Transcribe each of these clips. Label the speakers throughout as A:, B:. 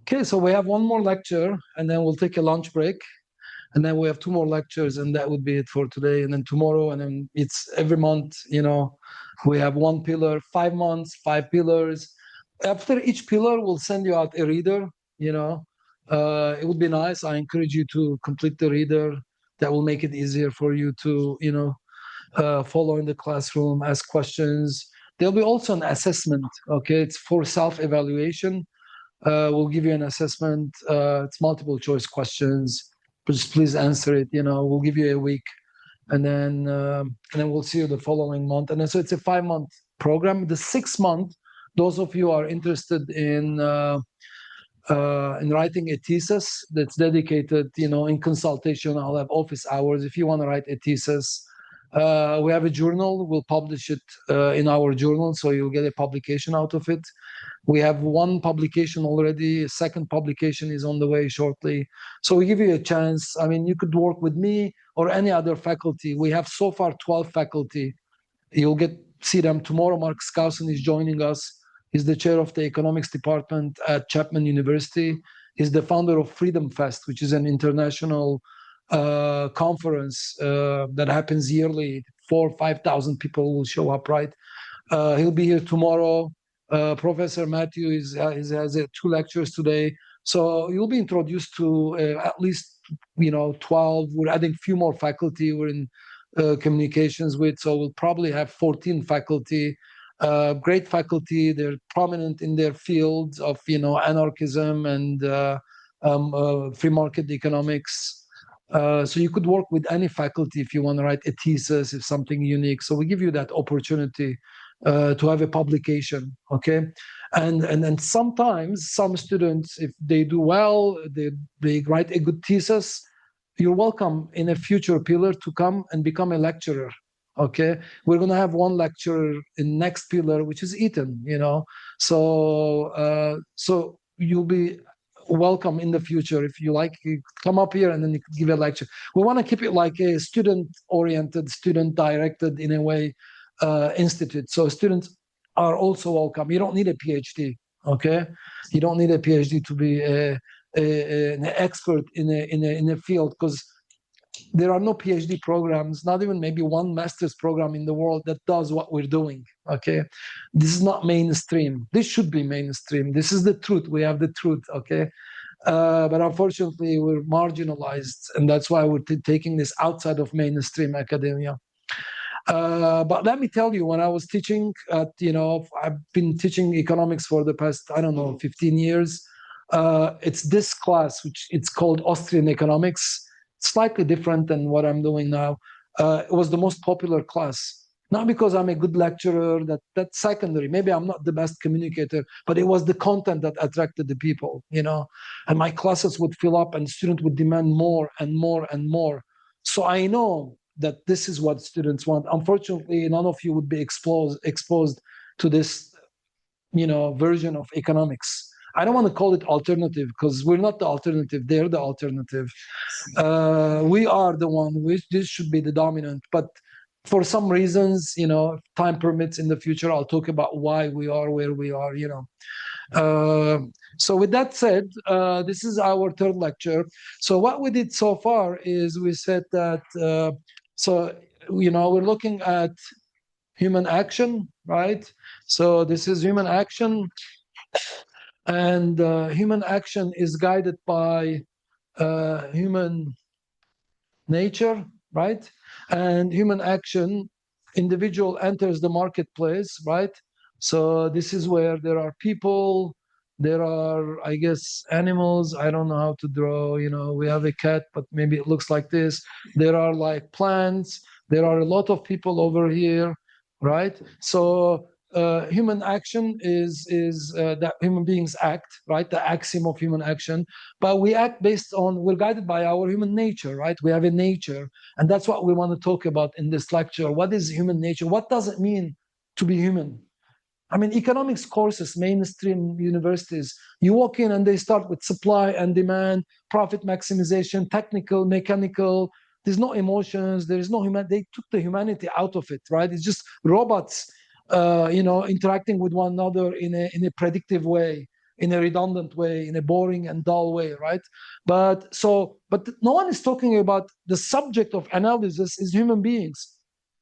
A: Okay, so we have one more lecture, and then we'll take a lunch break. And then we have two more lectures, and that would be it for today. And then tomorrow, and then it's every month, we have one pillar, 5 months, 5 pillars. After each pillar, we'll send you out a reader, you know. It would be nice. I encourage you to complete the reader. That will make it easier for you to, follow in the classroom, ask questions. There'll be also an assessment, okay? It's for self-evaluation. We'll give you an assessment. It's multiple choice questions. Just please answer it. We'll give you a week, and then we'll see you the following month. And then, so it's a 5-month program. The 6th month, those of you who are interested in writing a thesis that's dedicated, in consultation, I'll have office hours. If you want to write a thesis, we have a journal. We'll publish it in our journal, so you'll get a publication out of it. We have one publication already. A second publication is on the way shortly. So we give you a chance. I mean, you could work with me or any other faculty. We have so far 12 faculty. You'll see them tomorrow. Mark Skousen is joining us. He's the chair of the economics department at Chapman University. He's the founder of Freedom Fest, which is an international conference that happens yearly. 4,000 or 5,000 people will show up, right? He'll be here tomorrow. Professor Matthew has 2 lectures today. So you'll be introduced to at least 12. We're adding a few more faculty we're in communications with. So we'll probably have 14 faculty. Great faculty. They're prominent in their fields of anarchism and free market economics. So you could work with any faculty if you want to write a thesis, if something unique. So we give you that opportunity to have a publication, okay? And then sometimes some students, if they do well, they write a good thesis, you're welcome in a future pillar to come and become a lecturer, okay? We're going to have one lecturer in next pillar, which is Ethan, So you'll be welcome in the future. If you like, you come up here and then you can give a lecture. We want to keep it like a student-oriented, student-directed, in a way, institute. So students are also welcome. You don't need a PhD, okay? You don't need a PhD to be an expert in a field, because there are no PhD programs, not even maybe one master's program in the world that does what we're doing, okay? This is not mainstream. This should be mainstream. This is the truth. We have the truth, okay? But unfortunately, we're marginalized, and that's why we're taking this outside of mainstream academia. But let me tell you, when I was teaching at, I've been teaching economics for the past, 15 years. It's this class, which it's called Austrian economics, slightly different than what I'm doing now. It was the most popular class. Not because I'm a good lecturer, that's secondary. Maybe I'm not the best communicator, but it was the content that attracted the people, And my classes would fill up and students would demand more and more and more. So I know that this is what students want. Unfortunately, none of you would be exposed to this, version of economics. I don't want to call it alternative, because we're not the alternative. They're the alternative. We are the one. This should be the dominant. But for some reasons, if time permits in the future, I'll talk about why we are where we are, So with that said, this is our 3rd lecture. So what we did so far is we said that, we're looking at human action, right? So this is human action. And human action is guided by human nature, right? And human action, individual enters the marketplace, right? So this is where there are people, there are, I guess, animals. I don't know how to draw, we have a cat, but maybe it looks like this. There are like plants. There are a lot of people over here, right? So human action is that human beings act, right? The axiom of human action. But we act we're guided by our human nature, right? We have a nature. And that's what we want to talk about in this lecture. What is human nature? What does it mean to be human? I mean, economics courses, mainstream universities, you walk in and they start with supply and demand, profit maximization, technical, mechanical. There's no emotions. There is no human. They took the humanity out of it, right? It's just robots, interacting with one another in a predictive way. in a redundant way, in a boring and dull way, right? But no one is talking about the subject of analysis is human beings.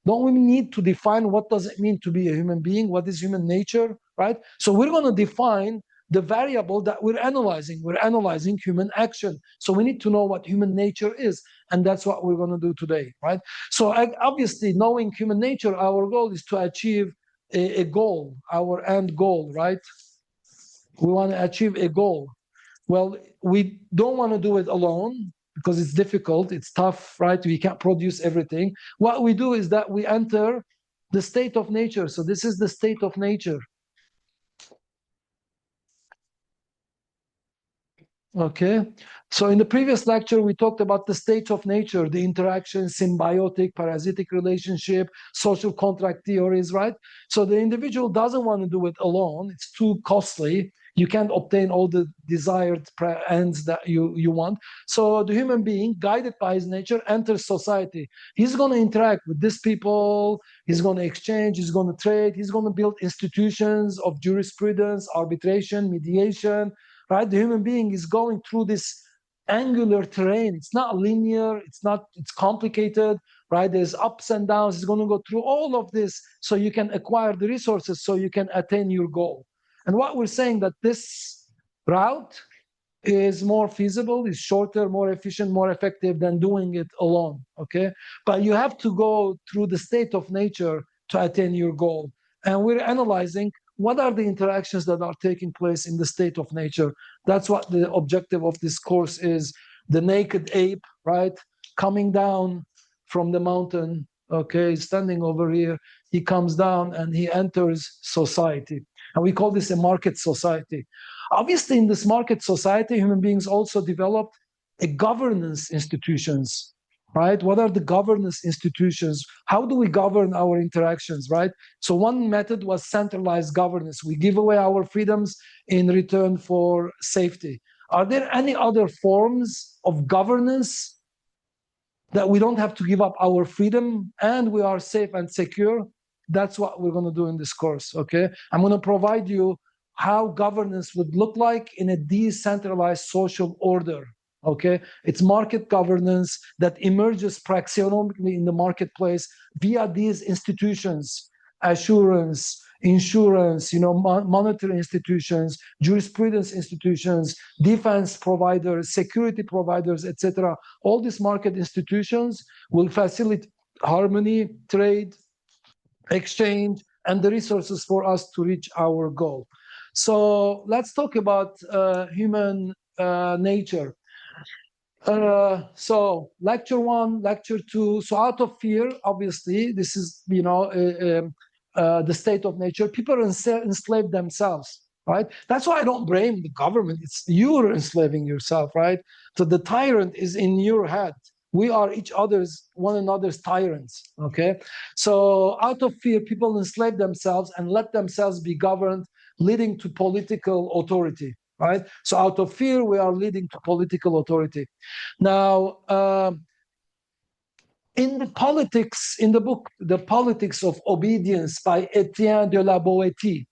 A: Don't we need to define what does it mean to be a human being? What is human nature, right? So we're going to define the variable that we're analyzing. We're analyzing human action. So we need to know what human nature is. And that's what we're going to do today, right? So obviously, knowing human nature, our goal is to achieve a goal, our end goal, right? We want to achieve a goal. Well, we don't want to do it alone because it's difficult, it's tough, right? We can't produce everything. What we do is that we enter the state of nature. So this is the state of nature. Okay, so in the previous lecture, we talked about the state of nature, the interaction, symbiotic, parasitic relationship, social contract theories, right? So the individual doesn't want to do it alone. It's too costly. You can't obtain all the desired ends that you want. So the human being, guided by his nature, enters society. He's going to interact with these people. He's going to exchange. He's going to trade. He's going to build institutions of jurisprudence, arbitration, mediation, right? The human being is going through this angular terrain. It's not linear. It's complicated, right? There's ups and downs. It's going to go through all of this so you can acquire the resources so you can attain your goal. And what we're saying that this route is more feasible, is shorter, more efficient, more effective than doing it alone, okay? But you have to go through the state of nature to attain your goal. And we're analyzing what are the interactions that are taking place in the state of nature. That's what the objective of this course is. The naked ape, right? Coming down from the mountain, okay, standing over here, he comes down and he enters society. And we call this a market society. Obviously, in this market society, human beings also developed a governance institutions, right? What are the governance institutions? How do we govern our interactions, right? So one method was centralized governance. We give away our freedoms in return for safety. Are there any other forms of governance that we don't have to give up our freedom and we are safe and secure? That's what we're going to do in this course, okay? I'm going to provide you how governance would look like in a decentralized social order, okay? It's market governance that emerges praxeonomically in the marketplace via these institutions, assurance, insurance, monetary institutions, jurisprudence institutions, defense providers, security providers, etc. All these market institutions will facilitate harmony, trade, exchange, and the resources for us to reach our goal. So let's talk about human nature. So lecture 1, lecture 2. So out of fear, obviously, this is the state of nature. People enslave themselves, right? That's why I don't blame the government. It's you're enslaving yourself, right? So the tyrant is in your head. We are one another's tyrants, okay? So out of fear, people enslave themselves and let themselves be governed, leading to political authority, right? So out of fear, we are leading to political authority. Now, in the book, The Politics of Obedience by Etienne de la Boétie,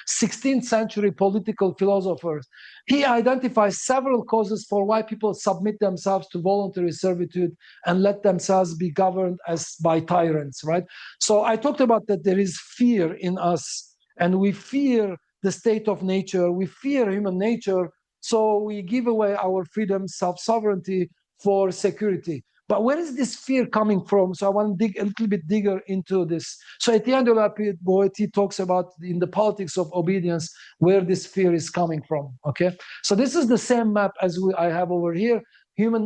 A: 16th century political philosophers, he identifies several causes for why people submit themselves to voluntary servitude and let themselves be governed as by tyrants, right? So I talked about that there is fear in us, and we fear the state of nature, we fear human nature, so we give away our freedom, self-sovereignty for security. But where is this fear coming from? So I want to dig a little bit deeper into this. So Etienne de la Boétie talks about in The Politics of Obedience where this fear is coming from, okay? So this is the same map as I have over here.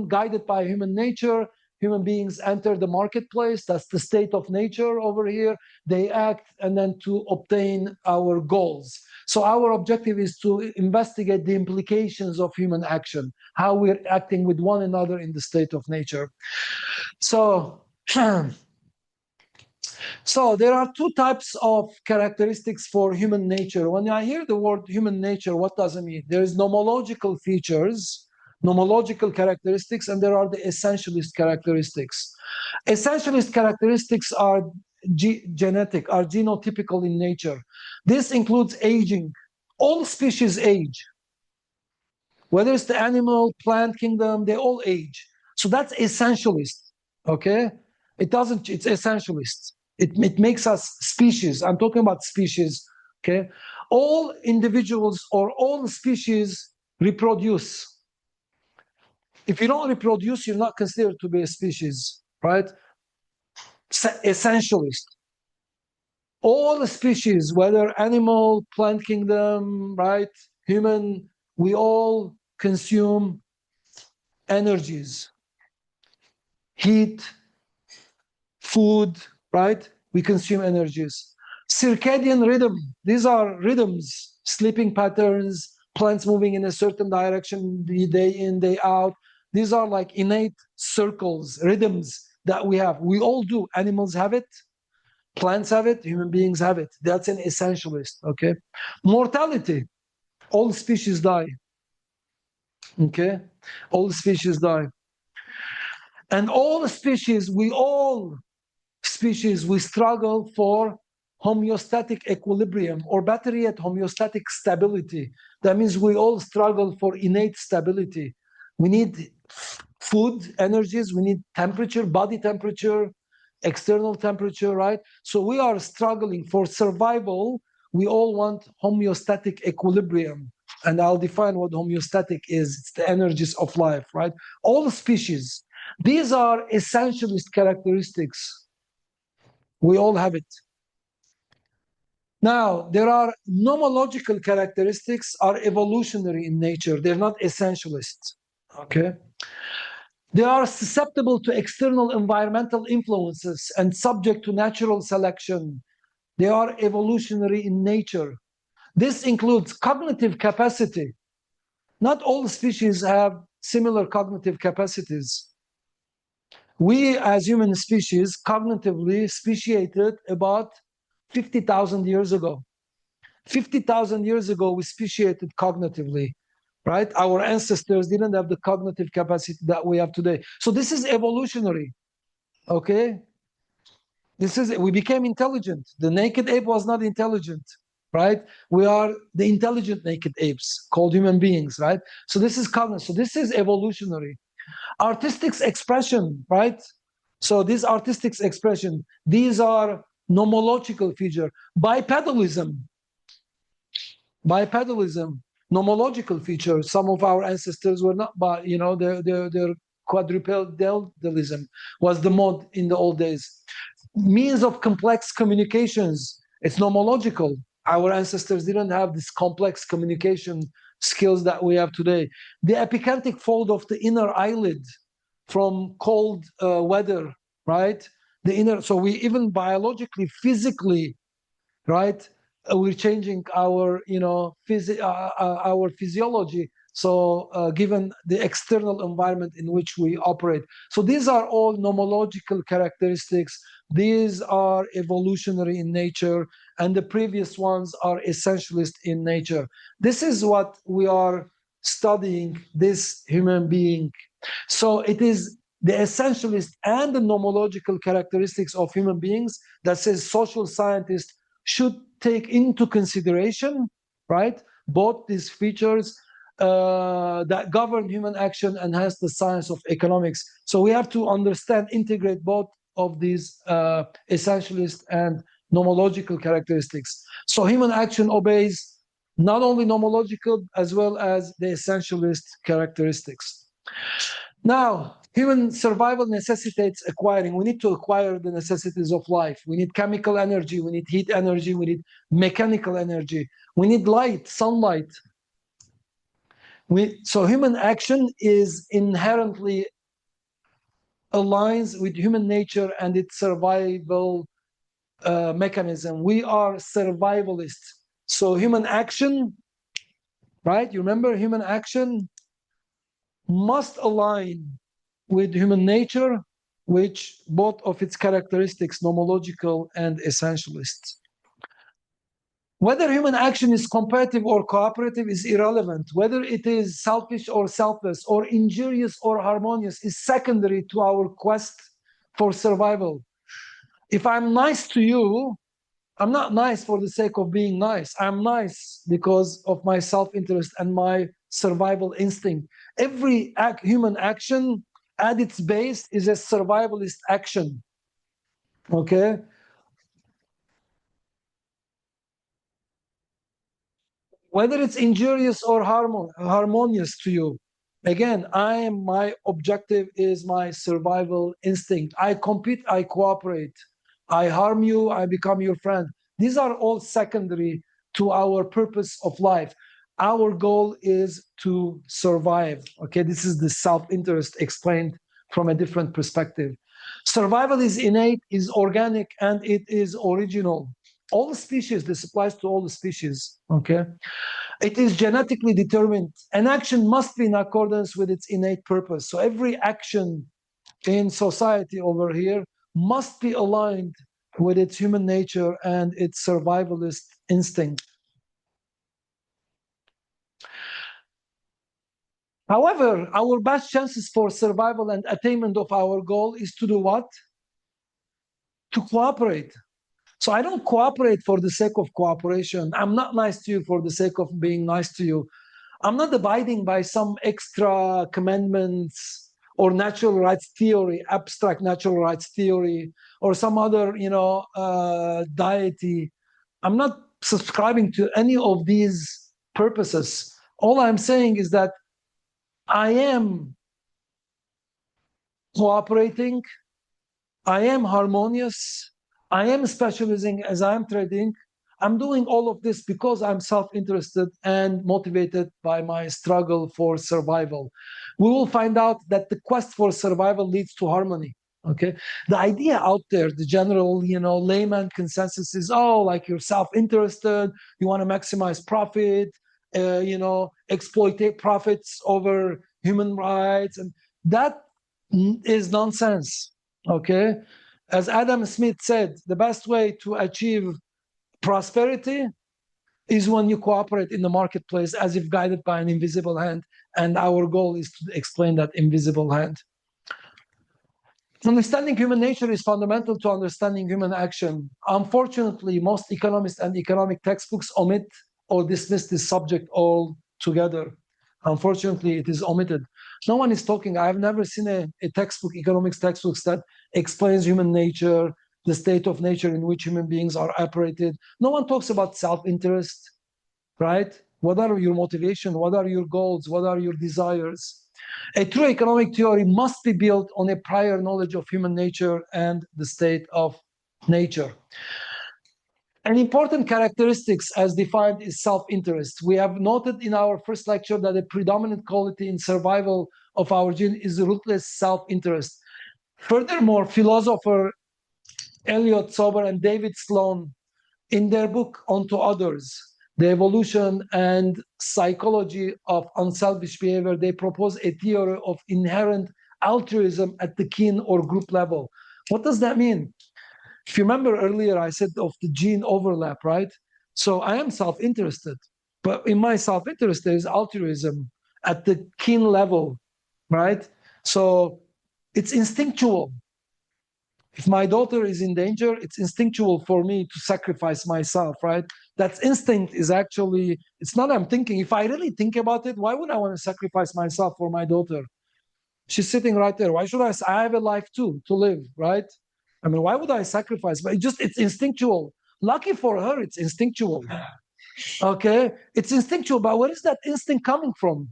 A: Guided by human nature, human beings enter the marketplace. That's the state of nature over here. They act and then to obtain our goals. So our objective is to investigate the implications of human action, how we're acting with one another in the state of nature. So there are two types of characteristics for human nature. When I hear the word human nature, what does it mean? There is nomological features, nomological characteristics, and there are the essentialist characteristics. Essentialist characteristics are genetic, are genotypical in nature. This includes aging. All species age. Whether it's the animal, plant kingdom, they all age. So that's essentialist, okay? It's essentialist. It makes us species. I'm talking about species, okay? All individuals or all species reproduce. If you don't reproduce, you're not considered to be a species, right? Essentialist. All species, whether animal, plant kingdom, right, human, we all consume energies, heat, food, right? We consume energies. Circadian rhythm, these are rhythms, sleeping patterns, plants moving in a certain direction day in, day out. These are like innate circles, rhythms that we have. We all do. Animals have it, plants have it, human beings have it. That's an essentialist, okay? Mortality, all species die, okay? All species die. And all species, we struggle for homeostatic equilibrium, or better yet, homeostatic stability. That means we all struggle for innate stability. We need food, energies, we need temperature, body temperature, external temperature, right? So we are struggling for survival. We all want homeostatic equilibrium. And I'll define what homeostatic is. It's the energies of life, right? All species. These are essentialist characteristics. We all have it. Now, there are nomological characteristics are evolutionary in nature. They're not essentialist, okay? They are susceptible to external environmental influences and subject to natural selection. They are evolutionary in nature. This includes cognitive capacity. Not all species have similar cognitive capacities. We, as human species, cognitively speciated about 50,000 years ago. 50,000 years ago, we speciated cognitively, right? Our ancestors didn't have the cognitive capacity that we have today. So this is evolutionary, okay? We became intelligent. The naked ape was not intelligent, right? We are the intelligent naked apes called human beings, right? So this is cognitive. So this is evolutionary. Artistic expression, right? So this artistic expression, these are nomological feature. Bipedalism, nomological feature. Some of our ancestors were not, but their quadrupedalism was the mode in the old days. Means of complex communications, it's nomological. Our ancestors didn't have this complex communication skills that we have today. The epicantic fold of the inner eyelid from cold weather, right? The inner, so we even biologically, physically, right? We're changing our, our physiology. So given the external environment in which we operate. So these are all nomological characteristics. These are evolutionary in nature, and the previous ones are essentialist in nature. This is what we are studying, this human being. So it is the essentialist and the nomological characteristics of human beings that says social scientists should take into consideration, right, both these features that govern human action and hence the science of economics. So we have to understand, integrate both of these essentialist and nomological characteristics. So human action obeys not only nomological as well as the essentialist characteristics. Now, human survival necessitates acquiring. We need to acquire the necessities of life. We need chemical energy, we need heat energy, we need mechanical energy, we need light, sunlight. So human action is inherently aligns with human nature and its survival mechanism. We are survivalists. So human action, right? You remember human action must align with human nature, which both of its characteristics, nomological and essentialist. Whether human action is competitive or cooperative is irrelevant. Whether it is selfish or selfless, or injurious or harmonious, is secondary to our quest for survival. If I'm nice to you, I'm not nice for the sake of being nice. I'm nice because of my self-interest and my survival instinct. Every human action at its base is a survivalist action. Okay? Whether it's injurious or harmonious to you. Again, my objective is my survival instinct. I compete, I cooperate. I harm you, I become your friend. These are all secondary to our purpose of life. Our goal is to survive. Okay, this is the self-interest explained from a different perspective. Survival is innate, is organic, and it is original. All species, this applies to all the species. Okay, it is genetically determined. An action must be in accordance with its innate purpose. So every action in society over here must be aligned with its human nature and its survivalist instinct. However, our best chances for survival and attainment of our goal is to do what? To cooperate. So I don't cooperate for the sake of cooperation. I'm not nice to you for the sake of being nice to you. I'm not abiding by some extra commandments or natural rights theory, abstract natural rights theory, or some other, deity. I'm not subscribing to any of these purposes. All I'm saying is that I am cooperating, I am harmonious, I am specializing as I'm trading. I'm doing all of this because I'm self-interested and motivated by my struggle for survival. We will find out that the quest for survival leads to harmony. Okay, the idea out there, the general, layman consensus is, oh, like you're self-interested, you want to maximize profit, exploit profits over human rights, and that is nonsense. Okay, as Adam Smith said, the best way to achieve prosperity is when you cooperate in the marketplace as if guided by an invisible hand, and our goal is to explain that invisible hand. Understanding human nature is fundamental to understanding human action. Unfortunately, most economists and economic textbooks omit or dismiss this subject altogether. Unfortunately, it is omitted. No one is talking. I have never seen a textbook, economics textbooks, that explains human nature, the state of nature in which human beings are operated. No one talks about self-interest, right? What are your motivation? What are your goals? What are your desires? A true economic theory must be built on a prior knowledge of human nature and the state of nature. An important characteristics as defined is self-interest. We have noted in our first lecture that a predominant quality in survival of our gene is ruthless self-interest. Furthermore, philosopher Elliot Sober and David Sloan, in their book Onto Others, The Evolution and Psychology of Unselfish Behavior, they propose a theory of inherent altruism at the kin or group level. What does that mean? If you remember earlier, I said of the gene overlap, right? So I am self-interested, but in my self-interest, there is altruism at the kin level, right? So it's instinctual. If my daughter is in danger, it's instinctual for me to sacrifice myself, right? That instinct is actually, it's not I'm thinking. If I really think about it, why would I want to sacrifice myself for my daughter? She's sitting right there. Why should I have a life too, to live, right? I mean, why would I sacrifice? But it's instinctual. Lucky for her, it's instinctual. Okay? It's instinctual, but where is that instinct coming from?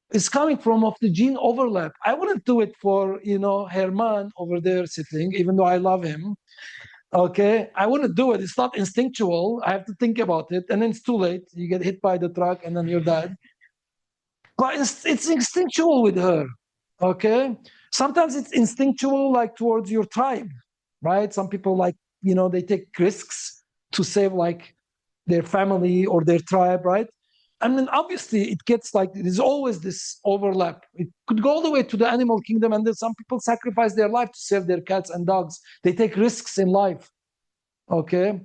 A: It's coming from of the gene overlap. I wouldn't do it for, Herman over there sitting, even though I love him. Okay? I wouldn't do it. It's not instinctual. I have to think about it. And then it's too late. You get hit by the truck and then you're dead. But it's instinctual with her. Okay? Sometimes it's instinctual, like towards your tribe, right? Some people they take risks to save like their family or their tribe, right? And then obviously it gets like, there's always this overlap. It could go all the way to the animal kingdom, and then some people sacrifice their life to save their cats and dogs. They take risks in life. Okay.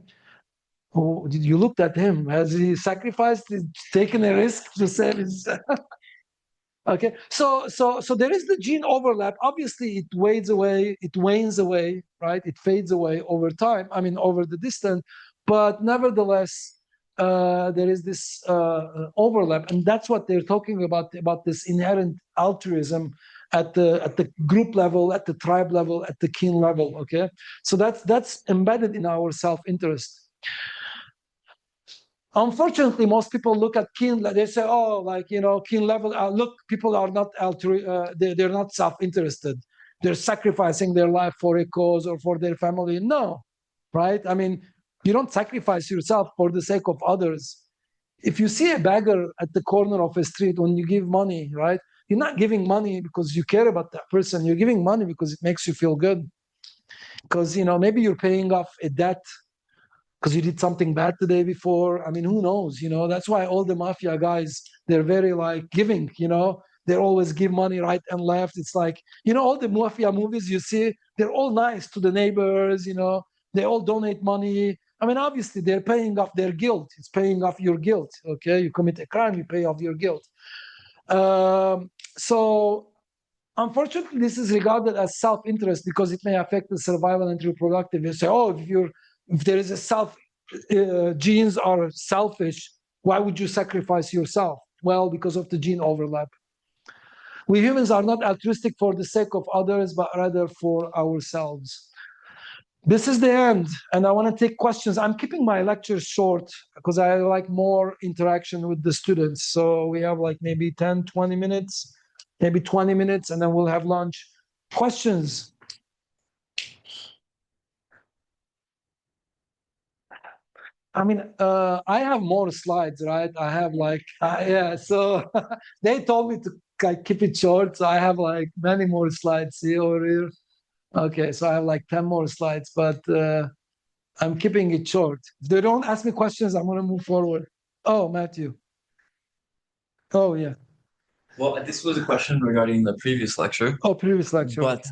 A: Oh, did you look at him? Has he sacrificed, taken a risk to save his Okay, so there is the gene overlap. Obviously, it wanes away, right? It fades away over time. I mean, over the distance, but nevertheless, there is this overlap, and that's what they're talking about this inherent altruism at the group level, at the tribe level, at the kin level. Okay, so that's embedded in our self-interest. Unfortunately, most people look at kin, they say, oh, like, kin level, look, people are not they're not self-interested. They're sacrificing their life for a cause or for their family. No, right? I mean, you don't sacrifice yourself for the sake of others. If you see a beggar at the corner of a street, when you give money, right? You're not giving money because you care about that person. You're giving money because it makes you feel good. Because, maybe you're paying off a debt because you did something bad the day before. I mean, who knows? That's why all the mafia guys, they're very like giving, they always give money right and left. It's like, all the mafia movies you see, they're all nice to the neighbors, they all donate money. I mean, obviously they're paying off their guilt. It's paying off your guilt. Okay. You commit a crime, you pay off your guilt. So unfortunately, this is regarded as self-interest because it may affect the survival and reproductive. You say, oh, if there is a genes are selfish, why would you sacrifice yourself? Well, because of the gene overlap. We humans are not altruistic for the sake of others, but rather for ourselves. This is the end, and I want to take questions. I'm keeping my lectures short because I like more interaction with the students. So we have like maybe 10, 20 minutes, maybe 20 minutes, and then we'll have lunch. Questions? I mean, I have more slides, right? I have like, yeah, so they told me to like keep it short. So I have like many more slides. See over here. Okay, so I have like 10 more slides, but I'm keeping it short. If they don't ask me questions, I'm going to move forward. Oh, Matthew. Oh, yeah.
B: Well, this was a question regarding the previous lecture.
A: Oh, previous lecture.
B: But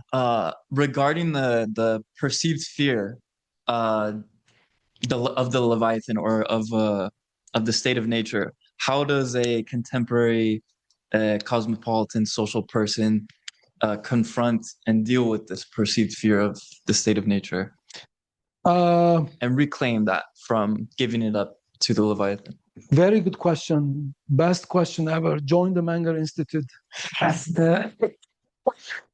B: regarding the perceived fear of the Leviathan or of the state of nature, how does a contemporary cosmopolitan social person confront and deal with this perceived fear of the state of nature and reclaim that from giving it up to the Leviathan?
A: Very good question. Best question ever. Join the Menger Institute.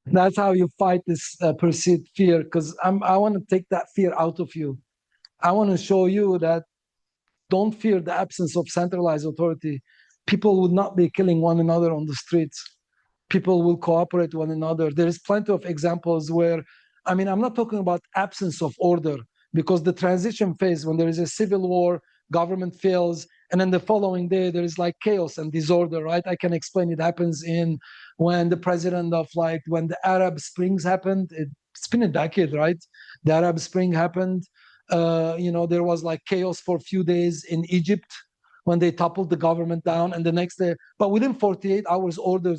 A: That's how you fight this perceived fear, because I want to take that fear out of you. I want to show you that don't fear the absence of centralized authority. People would not be killing one another on the streets. People will cooperate one another. There is plenty of examples where, I mean, I'm not talking about absence of order, because the transition phase, when there is a civil war, government fails, and then the following day there is like chaos and disorder, right? I can explain. It happens when the president of when the Arab Springs happened. It's been a decade, right? The Arab Spring happened. There was like chaos for a few days in Egypt when they toppled the government down, and the next day, but within 48 hours, order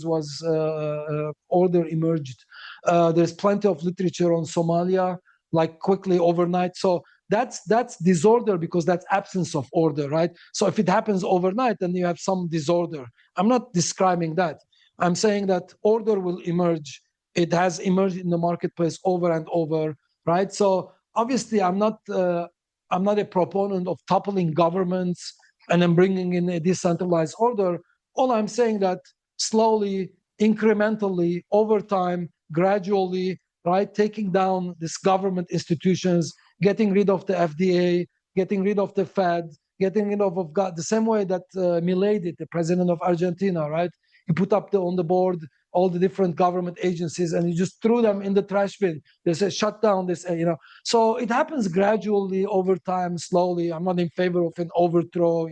A: emerged. There's plenty of literature on Somalia, like quickly overnight. So that's disorder, because that's absence of order, right? So if it happens overnight, then you have some disorder. I'm not describing that. I'm saying that order will emerge. It has emerged in the marketplace over and over, right? So obviously, I'm not a proponent of toppling governments and then bringing in a decentralized order. All I'm saying that slowly, incrementally, over time, gradually, right, taking down these government institutions, getting rid of the FDA, getting rid of the Fed, getting rid of God, the same way that Milei did, the president of Argentina, right? He put up on the board all the different government agencies, and he just threw them in the trash bin. They said, shut down this, So it happens gradually over time, slowly. I'm not in favor of an overthrow,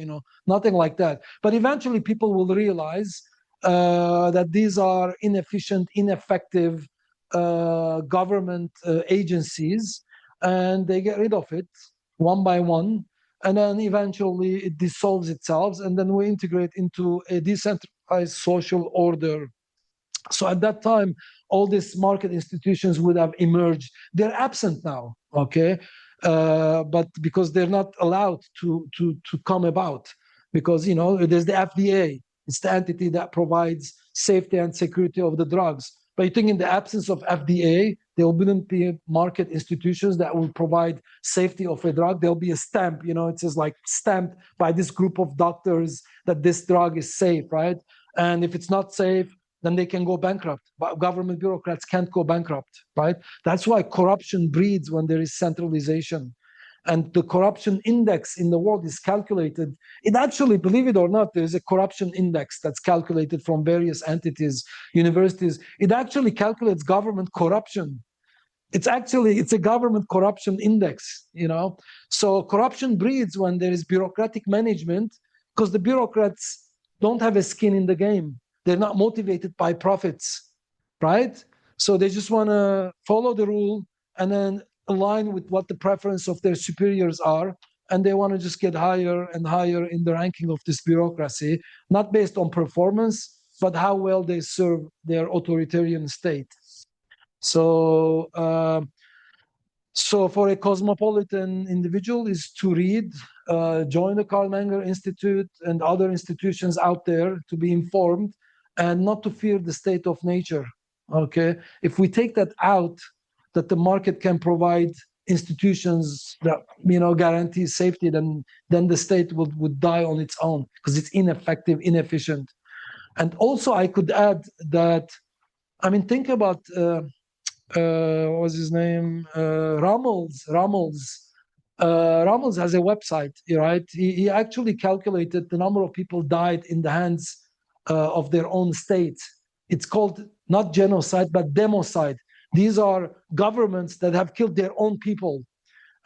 A: nothing like that. But eventually people will realize that these are inefficient, ineffective government agencies, and they get rid of it one by one. And then eventually it dissolves itself, and then we integrate into a decentralized social order. So at that time, all these market institutions would have emerged. They're absent now, okay? But because they're not allowed to come about, because there's the FDA. It's the entity that provides safety and security of the drugs. But you think in the absence of FDA, There wouldn't be market institutions that will provide safety of a drug. There'll be a stamp, it says like stamped by this group of doctors that this drug is safe, right? And if it's not safe, then they can go bankrupt. But government bureaucrats can't go bankrupt, right? That's why corruption breeds when there is centralization. And the corruption index in the world is calculated. It actually, believe it or not, there's a corruption index that's calculated from various entities, universities. It actually calculates government corruption. It's a government corruption index, So corruption breeds when there is bureaucratic management, because the bureaucrats don't have a skin in the game. They're not motivated by profits, right? So they just want to follow the rule and then align with what the preference of their superiors are. And they want to just get higher and higher in the ranking of this bureaucracy, not based on performance, but how well they serve their authoritarian state. So for a cosmopolitan individual is to read, join the Karl Menger Institute and other institutions out there to be informed and not to fear the state of nature, okay? If we take that out, that the market can provide institutions that, guarantee safety, then the state would die on its own because it's ineffective, inefficient. And also I could add that, think about, what was his name? Rummels. Rummels has a website, right? He actually calculated the number of people died in the hands of their own state. It's called not genocide, but democide. These are governments that have killed their own people.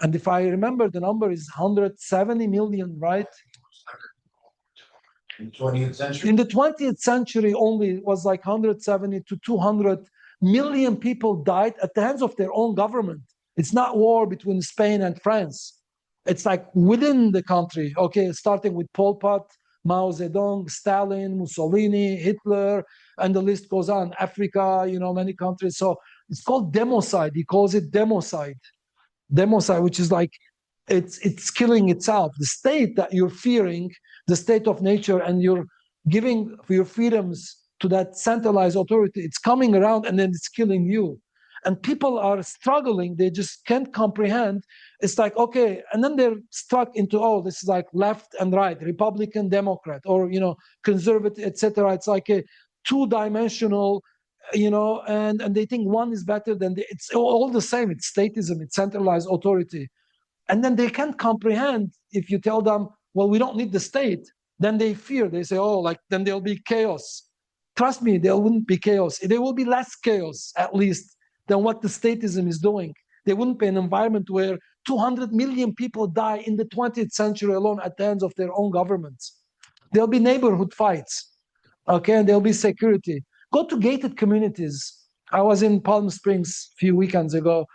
A: And if I remember, the number is 170 million, right?
C: In the 20th century?
A: In the 20th century, only it was like 170 to 200 million people died at the hands of their own government. It's not war between Spain and France. It's like within the country, okay, starting with Pol Pot, Mao Zedong, Stalin, Mussolini, Hitler, and the list goes on. Africa, many countries. So it's called democide. He calls it democide. Democide, which is like it's killing itself. The state that you're fearing, the state of nature, and you're giving your freedoms to that centralized authority, it's coming around and then it's killing you. And people are struggling. They just can't comprehend. It's like, okay, and then they're stuck into, this is like left and right, Republican, Democrat, or, conservative, etc. It's like a two-dimensional, and they think one is better than it's all the same. It's statism, it's centralized authority. And then they can't comprehend if you tell them, well, we don't need the state. Then they fear. They say, then there'll be chaos. Trust me, there wouldn't be chaos. There will be less chaos, at least, than what the statism is doing. There wouldn't be an environment where 200 million people die in the 20th century alone at the hands of their own governments. There'll be neighborhood fights, okay, and there'll be security. Go to gated communities. I was in Palm Springs a few weekends ago,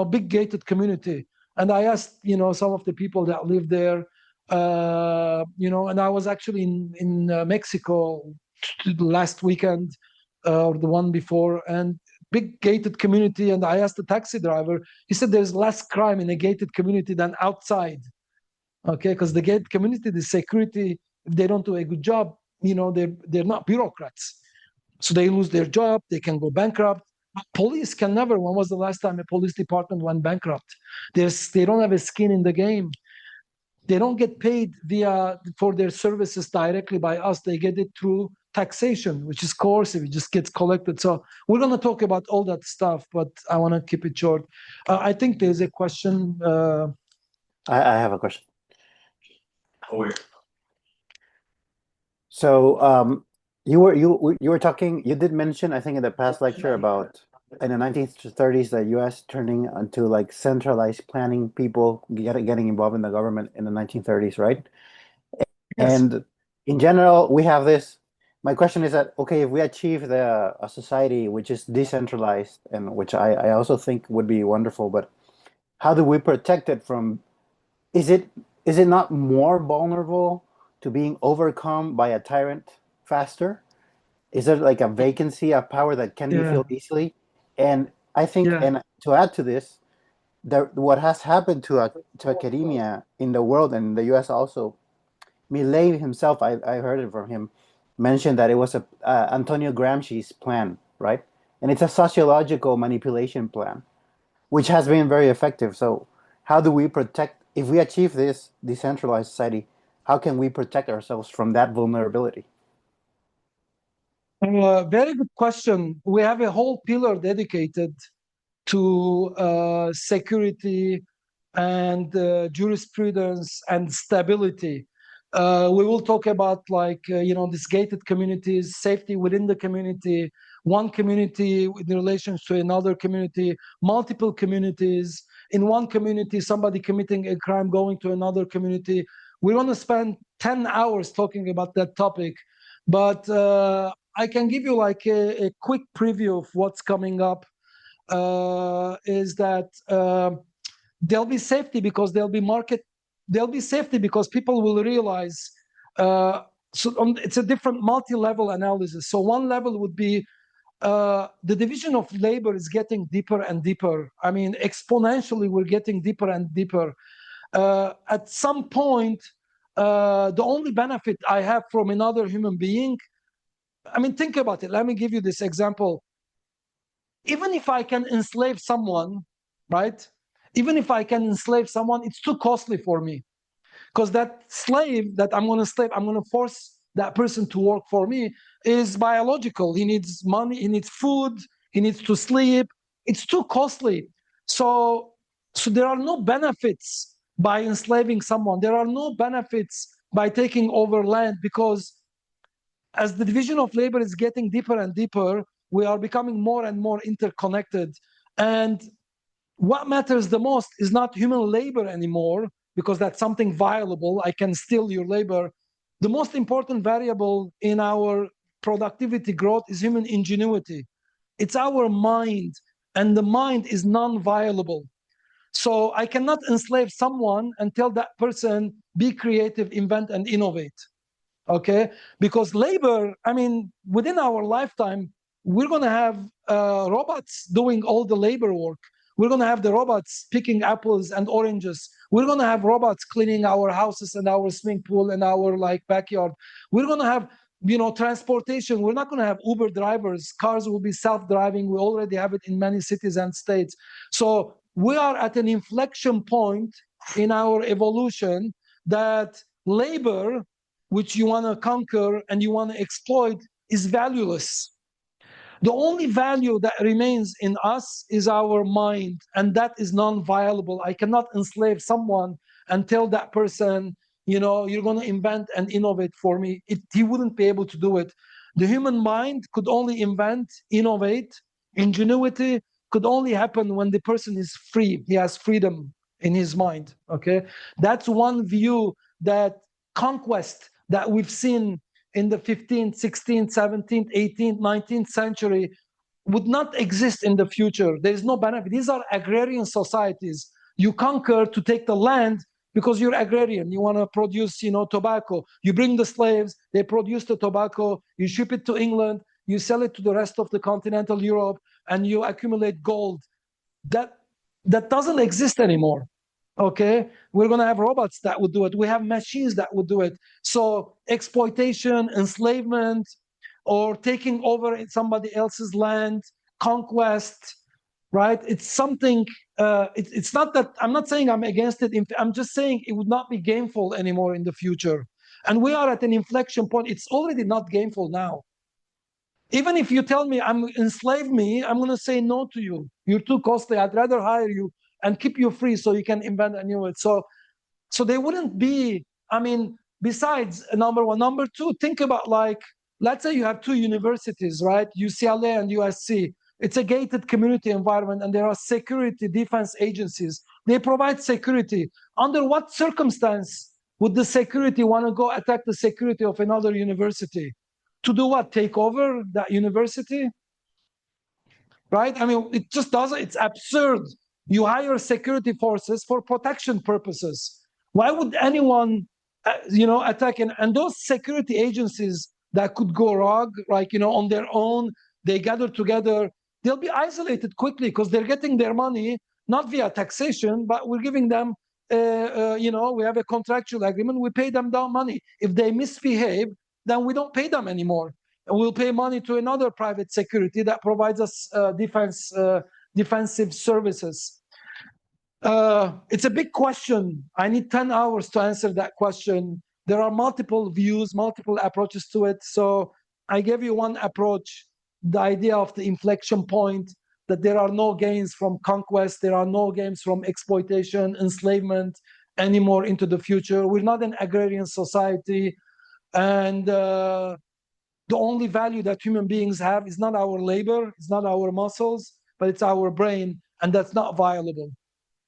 A: big gated community. And I asked, some of the people that live there, and I was actually in Mexico last weekend or the one before, and big gated community. And I asked the taxi driver, he said there's less crime in a gated community than outside. Okay, because the gated community, the security, if they don't do a good job, they're not bureaucrats. So they lose their job, they can go bankrupt. Police can never. When was the last time a police department went bankrupt? They don't have a skin in the game. They don't get paid for their services directly by us. They get it through taxation, which is coercive. It just gets collected. So we're going to talk about all that stuff, but I want to keep it short. I think there's a question.
D: I have a question.
C: Oh, yeah.
D: So you were talking. You did mention, I think, in the past lecture about in the 1930s, the U.S. turning into like centralized planning, people getting involved in the government in the 1930s, right?
A: Yes.
D: And in general, we have this. My question is that, okay, if we achieve a society which is decentralized, and which I also think would be wonderful, but how do we protect it from? Is it not more vulnerable to being overcome by a tyrant faster? Is there like a vacancy of power that can be filled easily? And I think, and to add to this, what has happened to academia in the world and in the U.S. also, Millet himself, I heard it from him, mentioned that it was Antonio Gramsci's plan, right? and it's a sociological manipulation plan, which has been very effective. So how do we protect, if we achieve this decentralized society, how can we protect ourselves from that vulnerability?
A: Very good question. We have a whole pillar dedicated to security and jurisprudence and stability. We will talk about these gated communities, safety within the community, one community in relation to another community, multiple communities. In one community, somebody committing a crime going to another community. We want to spend 10 hours talking about that topic, but I can give you like a quick preview of what's coming up. Is that there'll be safety because there'll be safety because people will realize it's a different multi-level analysis. So one level would be the division of labor is getting deeper and deeper. I mean, exponentially, we're getting deeper and deeper. At some point, the only benefit I have from another human being, I mean, think about it. Let me give you this example. Even if I can enslave someone, right? Even if I can enslave someone, it's too costly for me. Because that slave that I'm going to force that person to work for me is biological. He needs money, he needs food, he needs to sleep. It's too costly. So there are no benefits by enslaving someone. There are no benefits by taking over land, because as the division of labor is getting deeper and deeper, we are becoming more and more interconnected. And what matters the most is not human labor anymore, because that's something violable. I can steal your labor. The most important variable in our productivity growth is human ingenuity. It's our mind, and the mind is non-violable. So I cannot enslave someone and tell that person, be creative, invent, and innovate. Okay? Because labor, I mean, within our lifetime, we're going to have robots doing all the labor work. We're going to have the robots picking apples and oranges. We're going to have robots cleaning our houses and our swimming pool and our backyard. We're going to have, transportation. We're not going to have Uber drivers. Cars will be self-driving. We already have it in many cities and states. So we are at an inflection point in our evolution that labor, which you want to conquer and you want to exploit, is valueless. The only value that remains in us is our mind, and that is non-violable. I cannot enslave someone and tell that person, you're going to invent and innovate for me. He wouldn't be able to do it. The human mind could only invent, innovate. Ingenuity could only happen when the person is free. He has freedom in his mind. Okay, that's one view that conquest that we've seen in the 15th, 16th, 17th, 18th, 19th century would not exist in the future. There is no benefit. These are agrarian societies. You conquer to take the land because you're agrarian. You want to produce, tobacco. You bring the slaves, they produce the tobacco, you ship it to England, you sell it to the rest of the continental Europe, and you accumulate gold. That doesn't exist anymore. Okay, we're going to have robots that would do it. We have machines that would do it. So exploitation, enslavement, or taking over somebody else's land, conquest, right? It's something, it's not that, I'm not saying I'm against it. I'm just saying it would not be gainful anymore in the future. And we are at an inflection point. It's already not gainful now. Even if you tell me, enslave me, I'm going to say no to you. You're too costly. I'd rather hire you and keep you free so you can invent a new it. So they wouldn't be, besides number one. Number two, think about let's say you have two universities, right? UCLA and USC. It's a gated community environment, and there are security defense agencies. They provide security. Under what circumstance would the security want to go attack the security of another university? To do what? Take over that university? Right? It just doesn't, it's absurd. You hire security forces for protection purposes. Why would anyone, attack? And those security agencies that could go rogue, on their own, they gather together, they'll be isolated quickly because they're getting their money, not via taxation, but we're giving them, we have a contractual agreement, we pay them down money. If they misbehave, then we don't pay them anymore. and we'll pay money to another private security that provides us defensive services. It's a big question. I need 10 hours to answer that question. There are multiple views, multiple approaches to it. So I gave you one approach, the idea of the inflection point, that there are no gains from conquest, there are no gains from exploitation, enslavement anymore into the future. We're not an agrarian society, and the only value that human beings have is not our labor, it's not our muscles, but it's our brain, and that's not viable.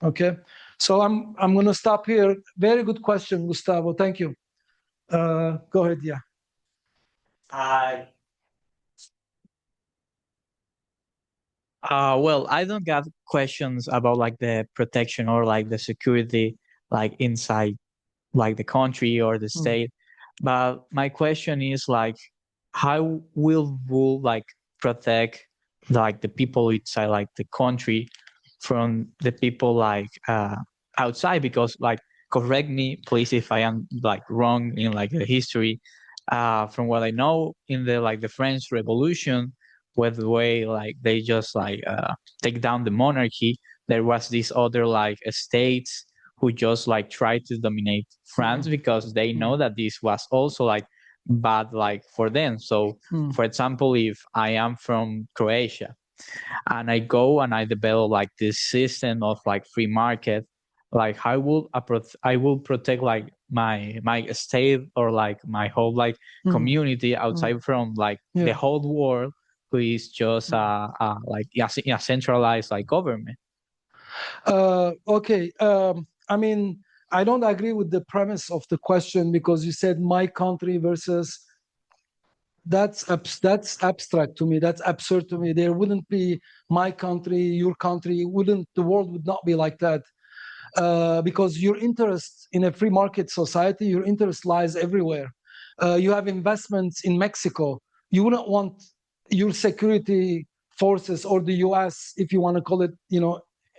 A: Okay, so I'm going to stop here. Very good question, Gustavo. Thank you. Go ahead. Yeah.
E: Well, I don't got questions about like the protection or like the security, like inside like the country or the state. But my question is like, how will rule like protect like the people inside like the country from the people like outside? Because like, correct me please if I am like wrong in like the history. From what I know, in the like the French Revolution, with the way like they just like take down the monarchy, there was these other like states who just like tried to dominate France because they know that this was also like bad like for them. So for example, if I am from Croatia and I go and I develop like this system of like free market, like I will protect like my state or like my whole like community outside from like the whole world, who is just like a centralized like government.
A: Okay. I mean, I don't agree with the premise of the question, because you said my country versus. That's abstract to me. That's absurd to me. There wouldn't be my country, your country. The world would not be like that. Because your interest in a free market society, your interest lies everywhere. You have investments in Mexico. You wouldn't want your security forces or the US, if you want to call it,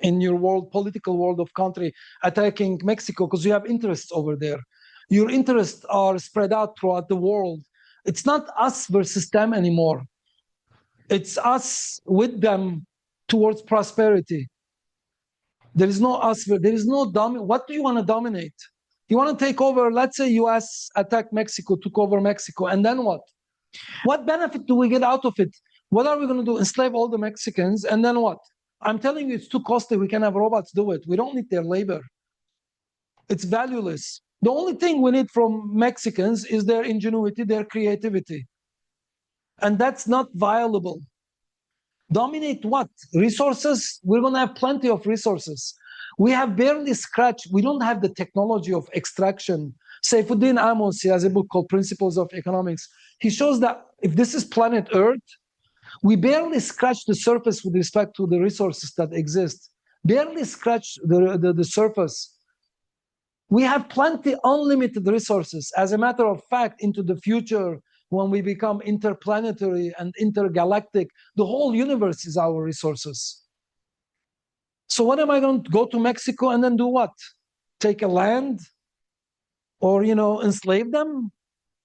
A: in your political world of country, attacking Mexico because you have interests over there. Your interests are spread out throughout the world. It's not us versus them anymore. It's us with them towards prosperity. There is no us. There is no What do you want to dominate? You want to take over? Let's say U.S. attacked Mexico, took over Mexico, and then what? What benefit do we get out of it? What are we going to do? Enslave all the Mexicans, and then what? I'm telling you, it's too costly. We can have robots do it. We don't need their labor. It's valueless. The only thing we need from Mexicans is their ingenuity, their creativity. And that's not viable. Dominate what? Resources? We're going to have plenty of resources. We have barely scratched. We don't have the technology of extraction. Seyfuddin Amos, he has a book called Principles of Economics. He shows that if this is planet Earth, we barely scratch the surface with respect to the resources that exist. Barely scratch the surface. We have plenty, unlimited resources. As a matter of fact, into the future, when we become interplanetary and intergalactic, the whole universe is our resources. So what am I going to go to Mexico and then do what? Take a land? Or, enslave them?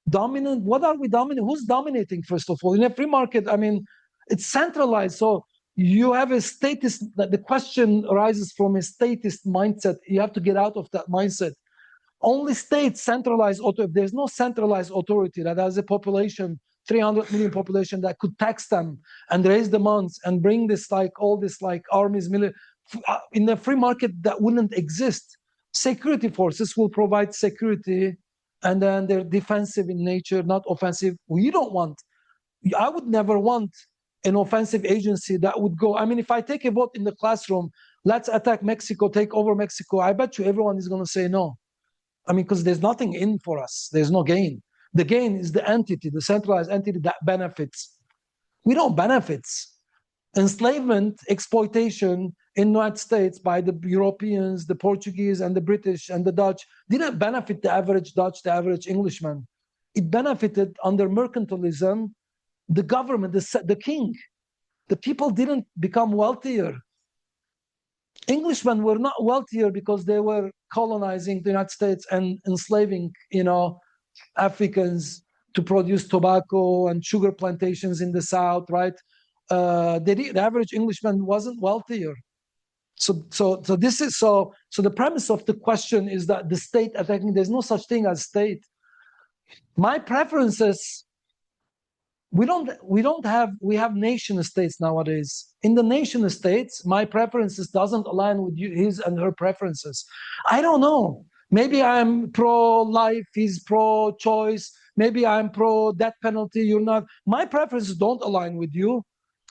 A: Dominant? What are we dominating? Who's dominating, first of all? In a free market, I mean, it's centralized. So you have a statist, the question arises from a statist mindset. You have to get out of that mindset. Only states centralize authority. There's no centralized authority that has a population, 300 million population, that could tax them and raise the funds and bring this all this armies, military. In the free market, that wouldn't exist. Security forces will provide security, and then they're defensive in nature, not offensive. I would never want an offensive agency that would go. I mean, if I take a vote in the classroom, let's attack Mexico, take over Mexico, I bet you everyone is going to say no. I mean, because there's nothing in for us. There's no gain. The gain is the entity, the centralized entity that benefits. We don't benefits. Enslavement, exploitation in the United States by the Europeans, the Portuguese, and the British, and the Dutch didn't benefit the average Dutch, the average Englishman. It benefited under mercantilism, the government, the king. The people didn't become wealthier. Englishmen were not wealthier because they were colonizing the United States and enslaving, Africans to produce tobacco and sugar plantations in the south, right? The average Englishman wasn't wealthier. So the premise of the question is that the state attacking, there's no such thing as state. My preferences, we have nation states nowadays. In the nation states, my preferences doesn't align with his and her preferences. I don't know. Maybe I'm pro-life, he's pro-choice. Maybe I'm pro-death penalty, you're not. My preferences don't align with you.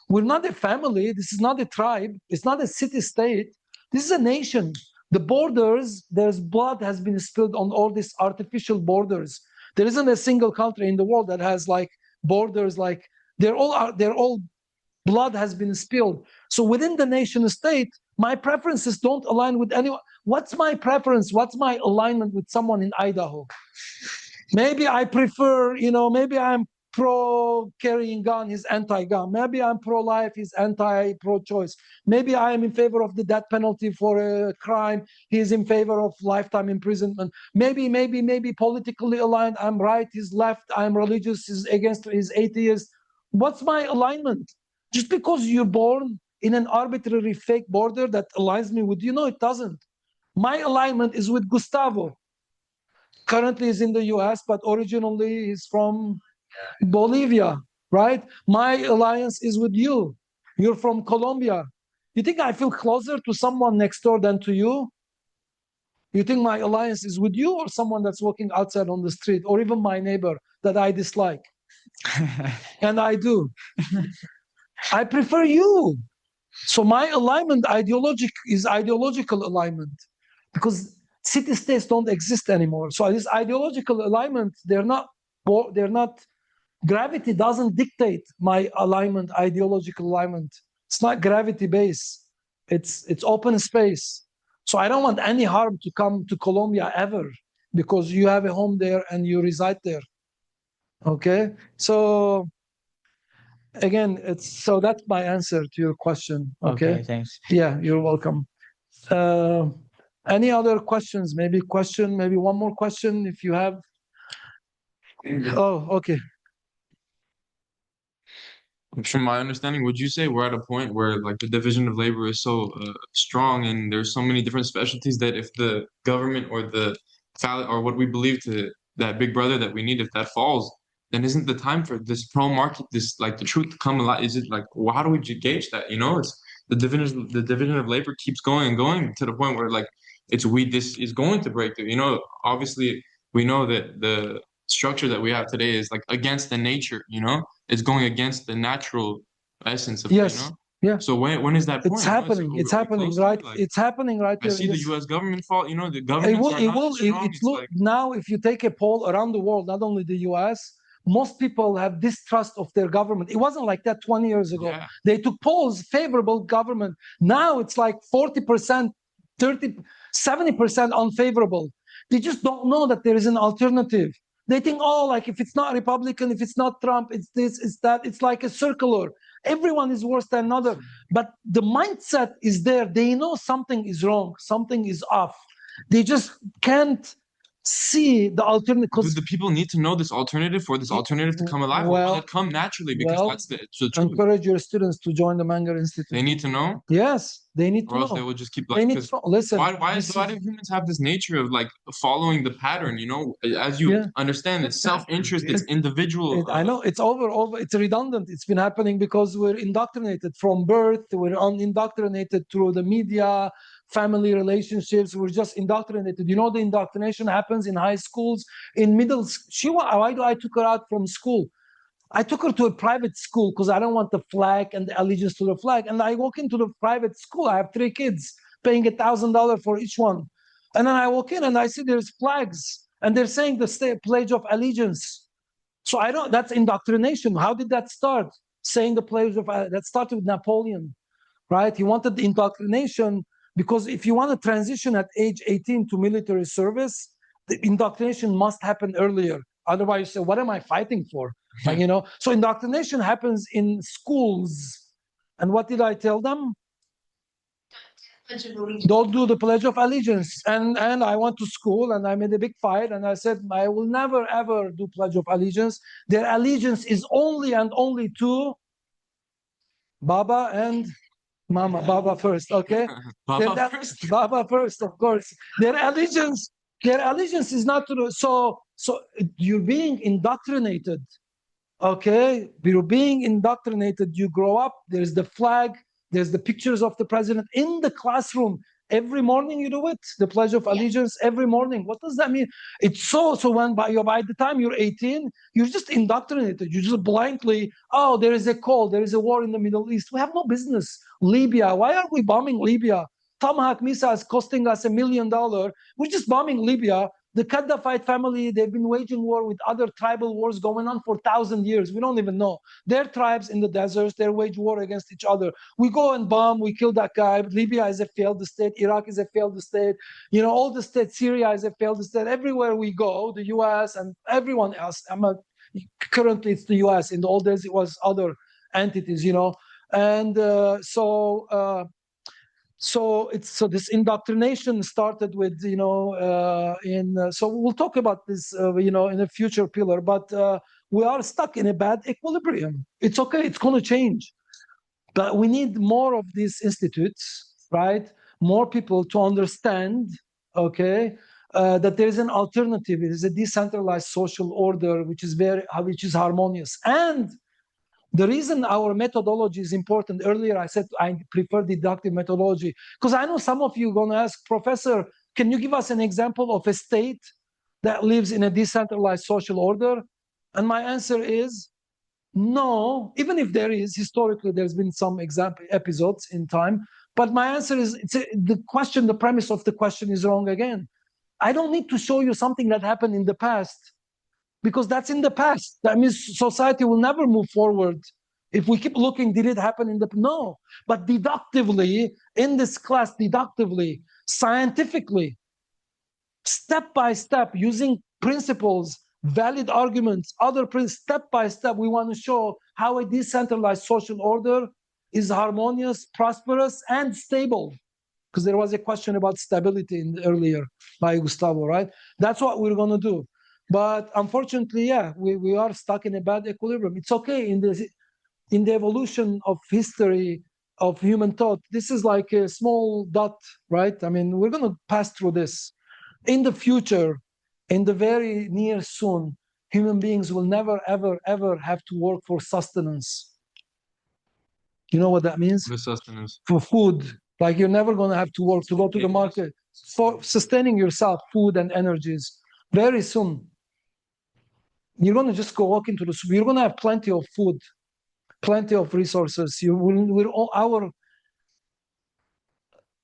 A: We're not a family. This is not a tribe. It's not a city-state. This is a nation. The borders, there's blood has been spilled on all these artificial borders. There isn't a single country in the world that has like borders, like they're all blood has been spilled. So within the nation state, my preferences don't align with anyone. What's my preference? What's my alignment with someone in Idaho? Maybe I prefer, maybe I'm pro-carrying gun, he's anti-gun. Maybe I'm pro-life, he's pro-choice. Maybe I am in favor of the death penalty for a crime, he's in favor of lifetime imprisonment. Maybe politically aligned, I'm right, he's left, I'm religious, he's against, he's atheist. What's my alignment? Just because you're born in an arbitrary fake border that aligns me with you? No, it doesn't. My alignment is with Gustavo. Currently is in the US, but originally he's from Bolivia, right? My alliance is with you. You're from Colombia. You think I feel closer to someone next door than to you? You think my alliance is with you or someone that's walking outside on the street, or even my neighbor that I dislike? And I do. I prefer you. So my alignment is ideological alignment, because city-states don't exist anymore. So this ideological alignment, they're not. Gravity doesn't dictate my alignment, ideological alignment. It's not gravity-based. It's open space. So I don't want any harm to come to Colombia ever, because you have a home there and you reside there. Okay? So again, that's my answer to your question. Okay,
E: thanks.
A: Yeah, you're welcome. Any other questions? Maybe one more question if you have. Oh, okay.
F: From my understanding, would you say we're at a point where like the division of labor is so strong and there's so many different specialties that if the government or or what we believe to that big brother that we need, if that falls, then isn't the time for this pro-market, this like the truth to come alive? Is it like, well, how do we gauge that? It's the division of labor keeps going and going to the point where like this is going to break through. Obviously we know that the structure that we have today is like against the nature, it's going against the natural essence of
A: yes. Yeah.
F: So when is that point?
A: It's happening. It's happening, right? It's happening right
F: I
A: there.
F: see the U.S. government fall. The governments are not strong.
A: Now, if you take a poll around the world, not only the U.S., most people have distrust of their government. It wasn't like that 20 years ago.
F: Yeah.
A: They took polls, favorable government. Now it's like 40%, 30, 70% unfavorable. They just don't know that there is an alternative. They think, like if it's not Republican, if it's not Trump, it's this, it's that. It's like a circular. Everyone is worse than another. But the mindset is there. They know something is wrong, something is off. They just can't see the alternative.
F: Do the people need to know this alternative for this alternative to come alive? Or will it come naturally? Because that's the truth.
A: Encourage your students to join the Menger Institute.
F: They need to know?
A: Yes, they need to know.
F: Or else they will just keep
A: they need to know. Listen.
F: Why do humans have this nature of like following the pattern? As you understand, it's self-interest, it's individual.
A: I know it's it's redundant. It's been happening because we're indoctrinated from birth. We're indoctrinated through the media, family relationships. We're just indoctrinated. The indoctrination happens in high schools, in middle school. Why do I took her out from school? I took her to a private school because I don't want the flag and the allegiance to the flag. And I walk into the private school. I have 3 kids paying $1,000 for each one. And then I walk in and I see there's flags and they're saying the Pledge of Allegiance. So that's indoctrination. How did that start? Saying the Pledge of that started with Napoleon, right? He wanted the indoctrination because if you want to transition at age 18 to military service, the indoctrination must happen earlier. Otherwise, you say, what am I fighting for? So indoctrination happens in schools. And what did I tell them? Don't do the Pledge of Allegiance. And I went to school and I made a big fight and I said, I will never ever do Pledge of Allegiance. Their allegiance is only and only to Baba and Mama. Baba first, okay?
F: Baba first.
A: Baba first, of course. Their allegiance is not to the, so you're being indoctrinated. Okay, you're being indoctrinated. You grow up, there's the flag, there's the pictures of the president in the classroom. Every morning you do it, the Pledge of Allegiance every morning. What does that mean? It's so when by the time you're 18, you're just indoctrinated. You just blindly, oh, there is a call, there is a war in the Middle East. We have no business. Libya, why are we bombing Libya? Tomahawk missiles costing us $1 million. We're just bombing Libya. The Qaddafite family, they've been waging war with other tribal wars going on for 1,000 years. We don't even know. Their tribes in the deserts, they wage war against each other. We go and bomb, we kill that guy. Libya is a failed state. Iraq is a failed state. You know, all the states, Syria is a failed state. Everywhere we go, the US and everyone else, currently it's the US. In the old days, it was other entities, you know. And so this indoctrination started with, you know, so we'll talk about this, you know, in a future pillar, but we are stuck in a bad equilibrium. It's okay, it's going to change. But we need more of these institutes, right? More people to understand, okay, that there is an alternative. It is a decentralized social order, which is harmonious. And the reason our methodology is important, earlier I said I prefer deductive methodology, because I know some of you are going to ask, Professor, can you give us an example of a state that lives in a decentralized social order? And my answer is no, even if there is, historically there's been some episodes in time, but my answer is, the premise of the question is wrong again. I don't need to show you something that happened in the past, because that's in the past. That means society will never move forward. If we keep looking, did it happen in the no? But deductively, in this class, deductively, scientifically, step by step, using principles, valid arguments, step by step, we want to show how a decentralized social order is harmonious, prosperous, and stable. Because there was a question about stability earlier by Gustavo, right? That's what we're going to do. But unfortunately, yeah, we are stuck in a bad equilibrium. It's okay in the evolution of history of human thought. This is like a small dot, right? I mean, we're going to pass through this. In the future, in the very near soon, human beings will never, ever, ever have to work for sustenance. You know what that means?
F: For sustenance.
A: For food. Like you're never going to have to work to go to the market for sustaining yourself, food and energies. Very soon. You're going to just go walk into the soup. You're going to have plenty of food, plenty of resources.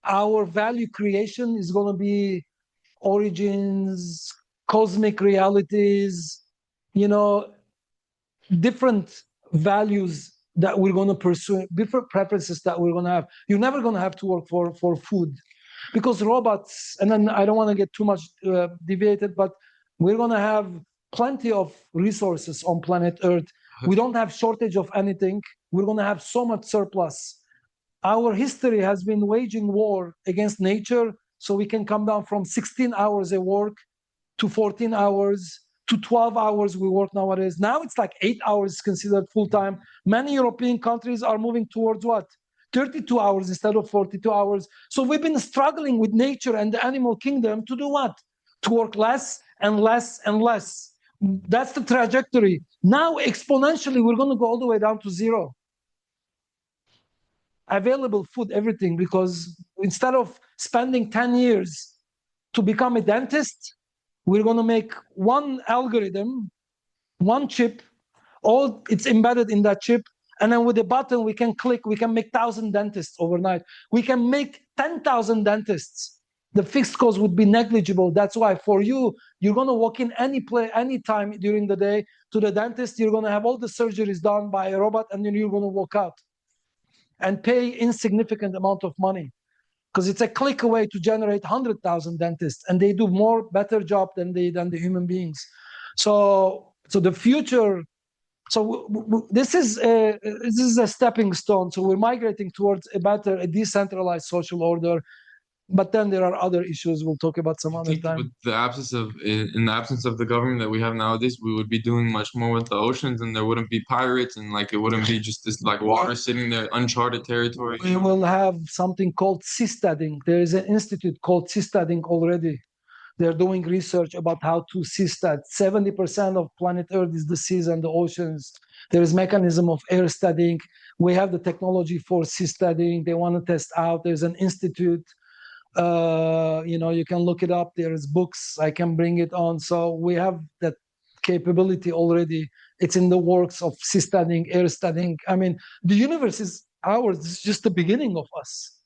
A: Our value creation is going to be origins, cosmic realities, you know, different values that we're going to pursue, different preferences that we're going to have. You're never going to have to work for food, because robots, and then I don't want to get too much deviated, but we're going to have plenty of resources on planet Earth. We don't have shortage of anything. We're going to have so much surplus. Our history has been waging war against nature, so we can come down from 16 hours of work to 14 hours to 12 hours we work nowadays. Now it's like 8 hours considered full-time. Many European countries are moving towards what? 32 hours instead of 42 hours. So we've been struggling with nature and the animal kingdom to do what? To work less and less and less. That's the trajectory. Now, exponentially, we're going to go all the way down to zero. Available food, everything, because instead of spending 10 years to become a dentist, we're going to make one algorithm, one chip, all it's embedded in that chip, and then with a button we can click, we can make 1,000 dentists overnight. We can make 10,000 dentists. The fixed cost would be negligible. That's why for you, you're going to walk in any time during the day to the dentist. You're going to have all the surgeries done by a robot, and then you're going to walk out and pay insignificant amount of money, because it's a click away to generate 100,000 dentists, and they do better job than the human beings. So the future So this is a stepping stone. So we're migrating towards a decentralized social order. But then there are other issues. We'll talk about some
F: I
A: other
F: think
A: time.
F: with the absence of, in the absence of the government that we have nowadays, we would be doing much more with the oceans, and there wouldn't be pirates, and like it wouldn't be just this like water sitting there, uncharted territory.
A: We will have something called seasteading. There is an institute called seasteading already. They're doing research about how to seastead. 70% of planet Earth is the seas and the oceans. There is mechanism of air studying. We have the technology for seasteading. They want to test out. There's an institute. You can look it up. There's books. I can bring it on. So we have that capability already. It's in the works of sea studying, air studying. I mean, the universe is ours. It's just the beginning of us.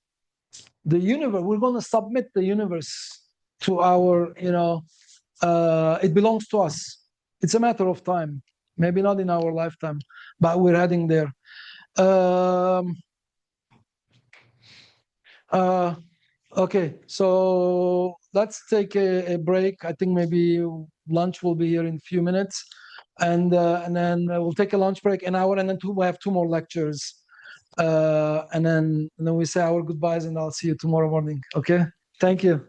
A: The universe, we're going to submit the universe to our, it belongs to us. It's a matter of time. Maybe not in our lifetime, but we're heading there. Okay, so let's take a break. I think maybe lunch will be here in a few minutes, and then we'll take a lunch break, an hour, and then we have 2 more lectures, and then we say our goodbyes, and I'll see you tomorrow morning. Okay, thank you.